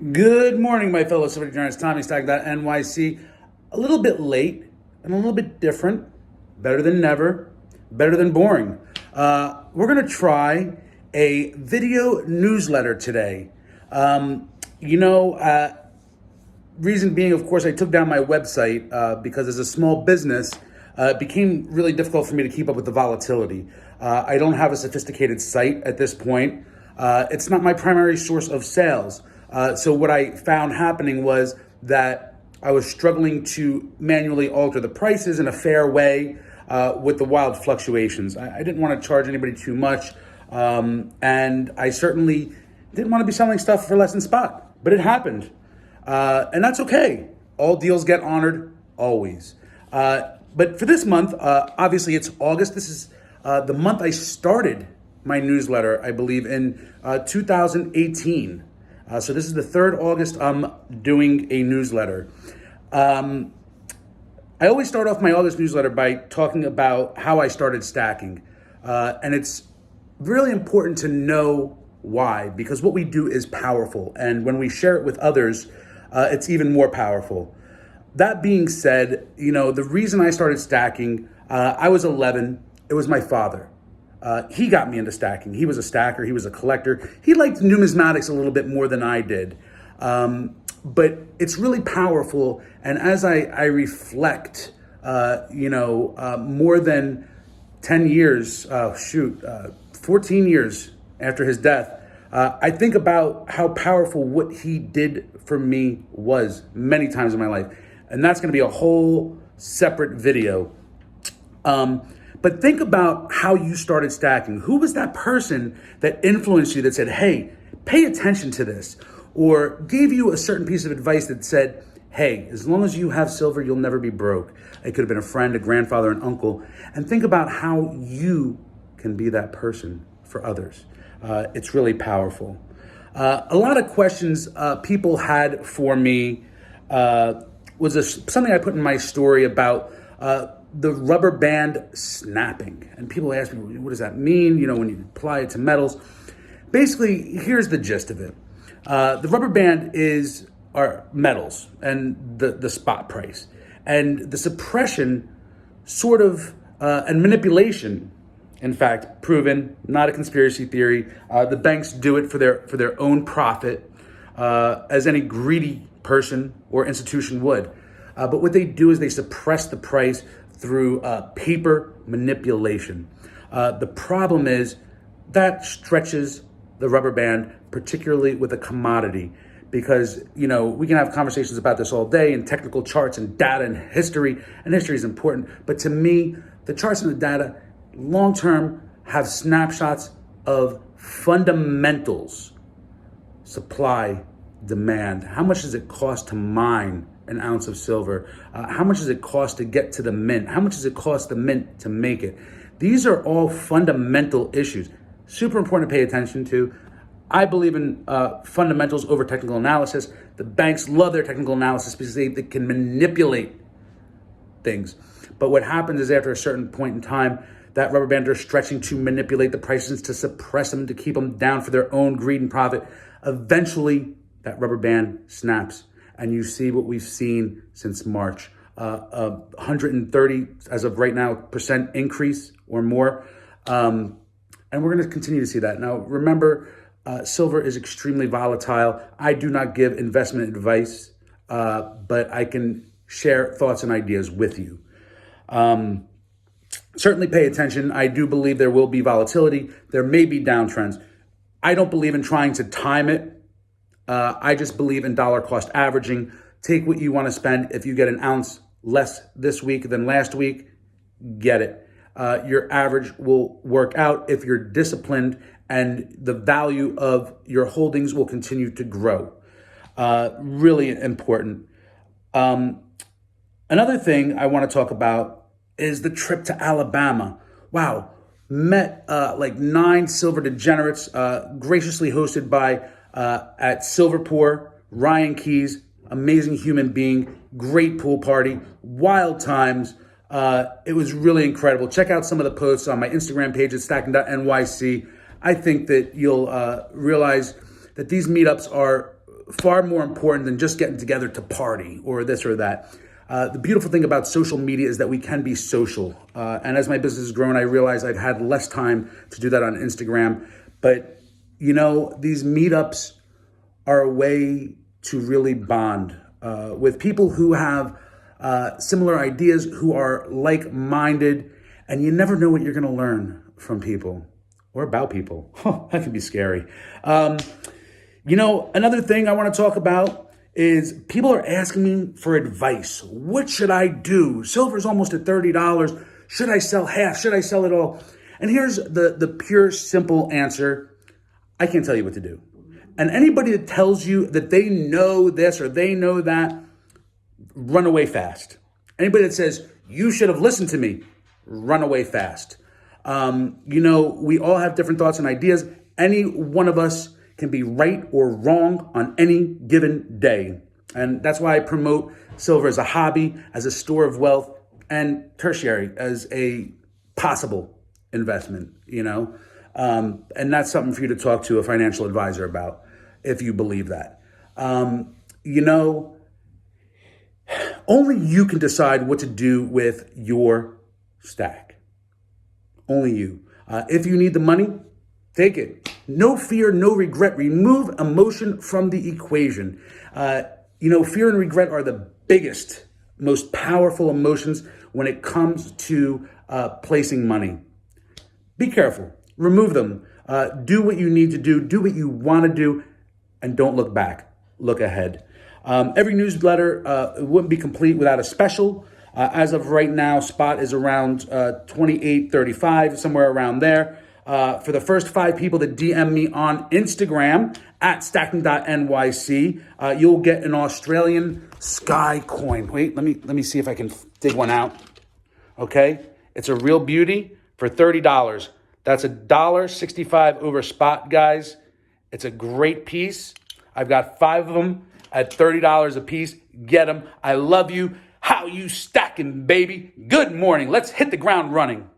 Good morning, my fellow Civic journalists. Tommy Stack.NYC. A little bit late and a little bit different. Better than never. Better than boring. We're going to try a video newsletter today. Reason being, of course, I took down my website because as a small business, it became really difficult for me to keep up with the volatility. I don't have a sophisticated site at this point. It's not my primary source of sales. So what I found happening was that I was struggling to manually alter the prices in a fair way with the wild fluctuations. I didn't want to charge anybody too much, and I certainly didn't want to be selling stuff for less than spot, but it happened. And that's okay. All deals get honored, always. But for this month, obviously it's August. This is the month I started my newsletter, I believe, in 2018. So this is the 3rd August I'm doing a newsletter. I always start off my August newsletter by talking about how I started stacking. And it's really important to know why, because what we do is powerful. And when we share it with others, it's even more powerful. That being said, the reason I started stacking, I was 11. It was my father. He got me into stacking. He was a stacker. He was a collector. He liked numismatics a little bit more than I did. But it's really powerful. And as I reflect, more than 10 years, 14 years after his death, I think about how powerful what he did for me was many times in my life. And that's going to be a whole separate video. But think about how you started stacking. Who was that person that influenced you that said, hey, pay attention to this? Or gave you a certain piece of advice that said, hey, as long as you have silver, you'll never be broke. It could have been a friend, a grandfather, an uncle. And think about how you can be that person for others. It's really powerful. A lot of questions people had for me was something I put in my story about the rubber band snapping. And people ask me, what does that mean? When you apply it to metals. Basically, here's the gist of it. The rubber band are metals and the spot price. And the suppression and manipulation, in fact, proven, not a conspiracy theory. The banks do it for their own profit, as any greedy person or institution would. But what they do is they suppress the price through paper manipulation. The problem is that stretches the rubber band, particularly with a commodity, because, we can have conversations about this all day and technical charts and data and history is important. But to me, the charts and the data long-term have snapshots of fundamentals: supply, demand. How much does it cost to mine an ounce of silver? How much does it cost to get to the mint? How much does it cost the mint to make it? These are all fundamental issues. Super important to pay attention to. I believe in fundamentals over technical analysis. The banks love their technical analysis because they can manipulate things. But what happens is after a certain point in time, that rubber band are stretching to manipulate the prices, to suppress them, to keep them down for their own greed and profit. Eventually, that rubber band snaps. And you see what we've seen since March, 130 as of right now % increase or more. And we're going to continue to see that. Now, remember, silver is extremely volatile. I do not give investment advice, but I can share thoughts and ideas with you. Certainly pay attention. I do believe there will be volatility. There may be downtrends. I don't believe in trying to time it. I just believe in dollar cost averaging. Take what you want to spend. If you get an ounce less this week than last week, get it. Your average will work out if you're disciplined, and the value of your holdings will continue to grow. Really important. Another thing I want to talk about is the trip to Alabama. Wow. Met like 9 silver degenerates, graciously hosted by at Silverport, Ryan Keys, amazing human being, great pool party, wild times. It was really incredible. Check out some of the posts on my Instagram page at stacking.nyc. I think that you'll realize that these meetups are far more important than just getting together to party or this or that. The beautiful thing about social media is that we can be social. And as my business has grown, I realized I've had less time to do that on Instagram. But, these meetups are a way to really bond with people who have similar ideas, who are like-minded, and you never know what you're going to learn from people or about people. That can be scary. Another thing I want to talk about is people are asking me for advice. What should I do? Silver's almost at $30. Should I sell half? Should I sell it all? And here's the pure, simple answer. I can't tell you what to do. And anybody that tells you that they know this or they know that, run away fast. Anybody that says, you should have listened to me, run away fast. We all have different thoughts and ideas. Any one of us can be right or wrong on any given day. And that's why I promote silver as a hobby, as a store of wealth, and tertiary as a possible investment, and that's something for you to talk to a financial advisor about if you believe that. Only you can decide what to do with your stack. Only you. If you need the money, take it. No fear, no regret. Remove emotion from the equation. Fear and regret are the biggest, most powerful emotions when it comes to placing money. Be careful. Remove them. Do what you need to do. Do what you want to do. And don't look back. Look ahead. Every newsletter wouldn't be complete without a special. As of right now, spot is around $28.35, somewhere around there. For the first 5 people that DM me on Instagram at stacking.nyc, you'll get an Australian Sky coin. Wait, let me see if I can dig one out. Okay, it's a real beauty for $30. That's $1.65 over spot, guys. It's a great piece. I've got 5 of them at $30 a piece. Get them. I love you. How you stacking, baby? Good morning. Let's hit the ground running.